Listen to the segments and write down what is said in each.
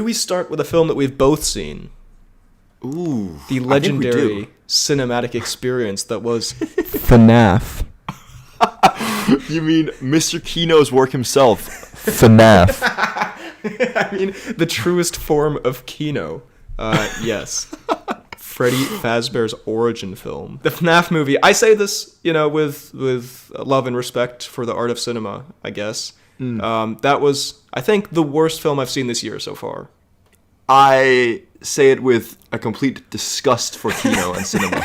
Do we start with a film that we've both seen? Ooh. The legendary cinematic experience that was FNAF. You mean Mr. Kino's work himself? FNAF. I mean, the truest form of Kino. Yes. Freddy Fazbear's origin film. The FNAF movie. I say this, with love and respect for the art of cinema, I guess. That was, I think, the worst film I've seen this year so far. I say it with a complete disgust for Kino and cinema.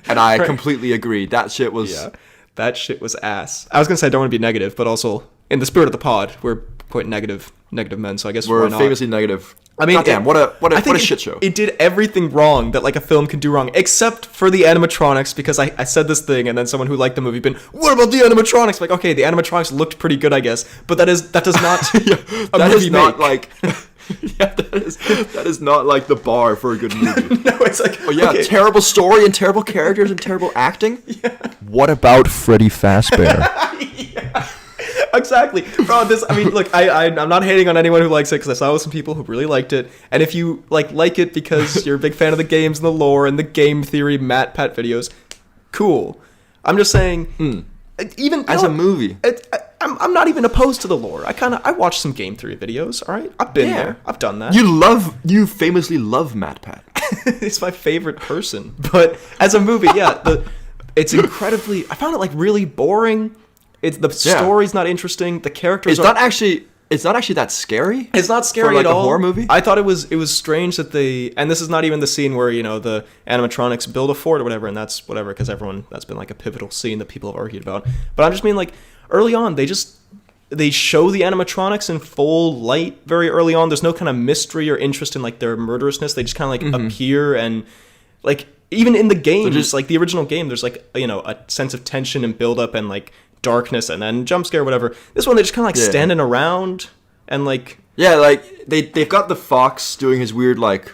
And I completely agree. That shit was... Yeah, that shit was ass. I was going to say I don't want to be negative, but also, in the spirit of the pod, we're quite negative men, so I guess we're why not? famously negative. I mean, goddamn, what a shit show. It did everything wrong that like a film can do wrong, except for the animatronics, because I said this thing, and then someone who liked the movie been, what about the animatronics? Like, okay, the animatronics looked pretty good, I guess, but that does not that is not like yeah, that is not like the bar for a good movie. No, it's like, oh yeah, okay. Terrible story and terrible characters and terrible acting. Yeah. What about Freddy Fazbear? Yeah. Exactly. Bro, look, I'm not hating on anyone who likes it, because I saw with some people who really liked it, and if you like it because you're a big fan of the games and the lore and the game theory Pat videos, cool. I'm just saying, even as a movie, I'm not even opposed to the lore. I watch some game theory videos, alright? I've been there. I've done that. You famously love Pat. He's my favorite person. But as a movie, it's incredibly, I found it like really boring. The story's not interesting. The characters It's not actually that scary. It's not scary for, at all. A horror movie. I thought it was strange that and this is not even the scene where the animatronics build a fort or whatever, and that's whatever, because that's been like a pivotal scene that people have argued about. But I'm just mean like early on they show the animatronics in full light very early on. There's no kind of mystery or interest in like their murderousness. They just kind of like appear, and like even in the game, just like the original game, there's like a sense of tension and build up and like darkness and then jump scare, whatever. This one, they're just kind of like standing around and like... Yeah, like, they've got the fox doing his weird, like,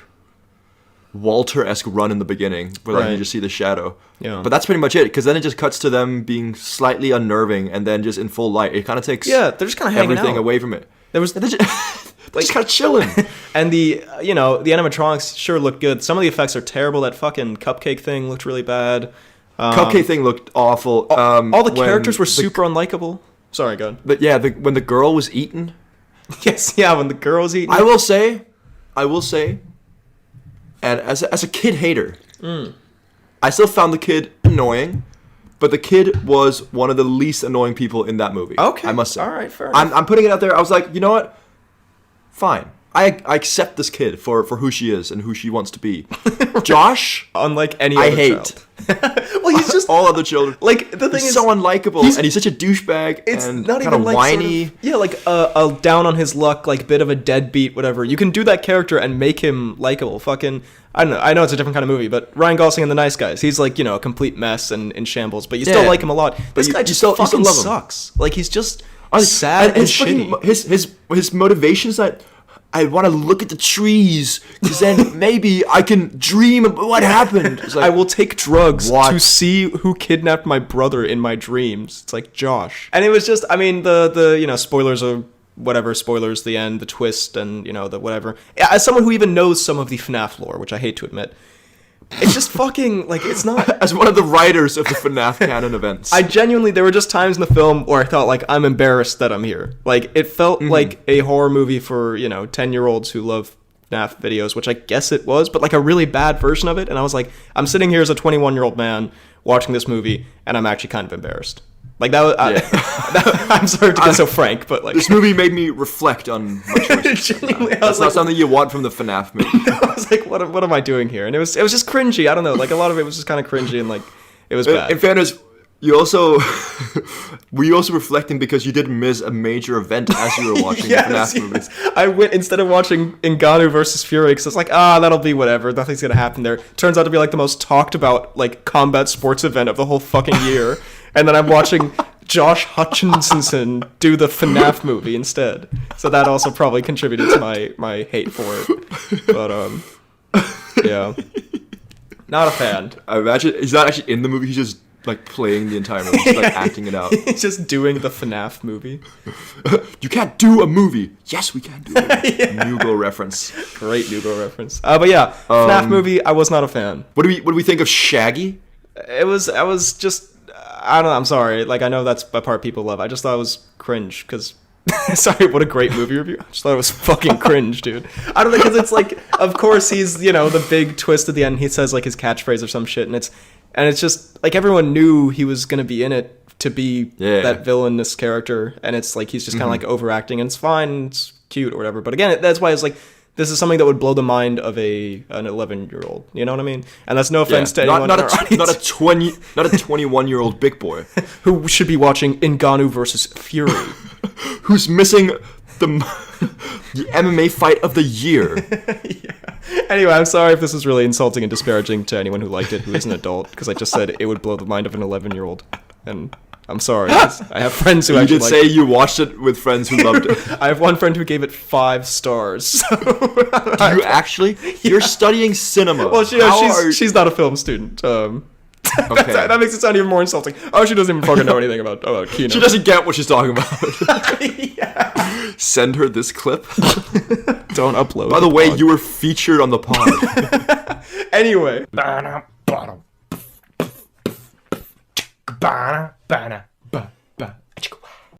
Walter-esque run in the beginning, where like, you just see the shadow. Yeah. But that's pretty much it, because then it just cuts to them being slightly unnerving, and then just in full light. It kind of takes they're just kind of hanging everything out. Away from it. There was... just kind of chilling. And the animatronics sure look good. Some of the effects are terrible. That fucking cupcake thing looked really bad. Cupcake thing looked awful. All the characters were super unlikable. Sorry, go ahead. But yeah, when the girl was eaten. Yes, yeah, when the girl was eaten. I will say, and as a kid hater, I still found the kid annoying, but the kid was one of the least annoying people in that movie. Okay, I must say. All right, fair enough. I'm putting it out there. I was like, you know what? Fine. I accept this kid for who she is and who she wants to be. Josh, unlike any other child. Well, he's just all other children. Like the thing is, so unlikable, and he's such a douchebag. It's and not kind even of like whiny. Like a down on his luck, like bit of a deadbeat, whatever. You can do that character and make him likable. Fucking, I don't know. I know it's a different kind of movie, but Ryan Gosling and the Nice Guys. He's like a complete mess and in shambles, but you still like him a lot. This guy just fucking sucks. Like he's just sad and shitty. His motivations that. I want to look at the trees, because then maybe I can dream about what happened. Like, I will take drugs to see who kidnapped my brother in my dreams. It's like Josh. And it was just, I mean, the spoilers are whatever, spoilers, the end, the twist, and, the whatever. As someone who even knows some of the FNAF lore, which I hate to admit, it's just fucking, like, it's not... As one of the writers of the FNAF canon events. There were just times in the film where I thought, like, I'm embarrassed that I'm here. Like, it felt like a horror movie for, 10-year-olds who love FNAF videos, which I guess it was, but, like, a really bad version of it. And I was like, I'm sitting here as a 21-year-old man watching this movie, and I'm actually kind of embarrassed. Like, that was... I'm sorry to get so frank, but, like... This movie made me reflect on my choices. That's not something you want from the FNAF movie. I was like, what am I doing here? And it was just cringy. I don't know. Like, a lot of it was just kind of cringy, and, like, it was bad. In fairness, you also... were you also reflecting because you did miss a major event as you were watching the FNAF movies? I went, instead of watching Ngannou versus Fury, because it's like, that'll be whatever. Nothing's going to happen there. Turns out to be, like, the most talked about, like, combat sports event of the whole fucking year. And then I'm watching Josh Hutchinson do the FNAF movie instead. So that also probably contributed to my hate for it. But, yeah. Not a fan. I imagine he's not actually in the movie, he's just like playing the entire movie, just, like acting it out. He's just doing the FNAF movie. You can't do a movie. Yes, we can do it. Yeah. Nugo reference. Great Nugo reference. But yeah, FNAF movie. I was not a fan. What do we think of Shaggy? I was just. I don't know. I'm sorry. Like I know that's a part people love. I just thought it was cringe because. Sorry, what a great movie review. I just thought it was fucking cringe, dude. I don't know, because it's like, of course he's, the big twist at the end. He says like his catchphrase or some shit, and it's just like everyone knew he was gonna be in it to be that villainous character, and it's like he's just kind of like overacting, and it's fine, it's cute or whatever. But again, that's why it's like this is something that would blow the mind of an 11-year-old. You know what I mean? And that's no offense to anyone. Not a 21-year-old big boy who should be watching Ngannou versus Fury. Who's missing the MMA fight of the year. Yeah. Anyway, I'm sorry if this is really insulting and disparaging to anyone who liked it who is an adult, because I just said it would blow the mind of an 11-year-old. And I'm sorry. I have friends who actually liked it. You did say you watched it with friends who loved it. I have one friend who gave it 5 stars. So do you actually? Yeah. You're studying cinema. Well, she's not a film student. Okay. That makes it sound even more insulting. Oh, she doesn't even fucking know anything about Kino. She doesn't get what she's talking about. Yeah. Send her this clip. Don't upload. By the way, you were featured on the pod. Anyway.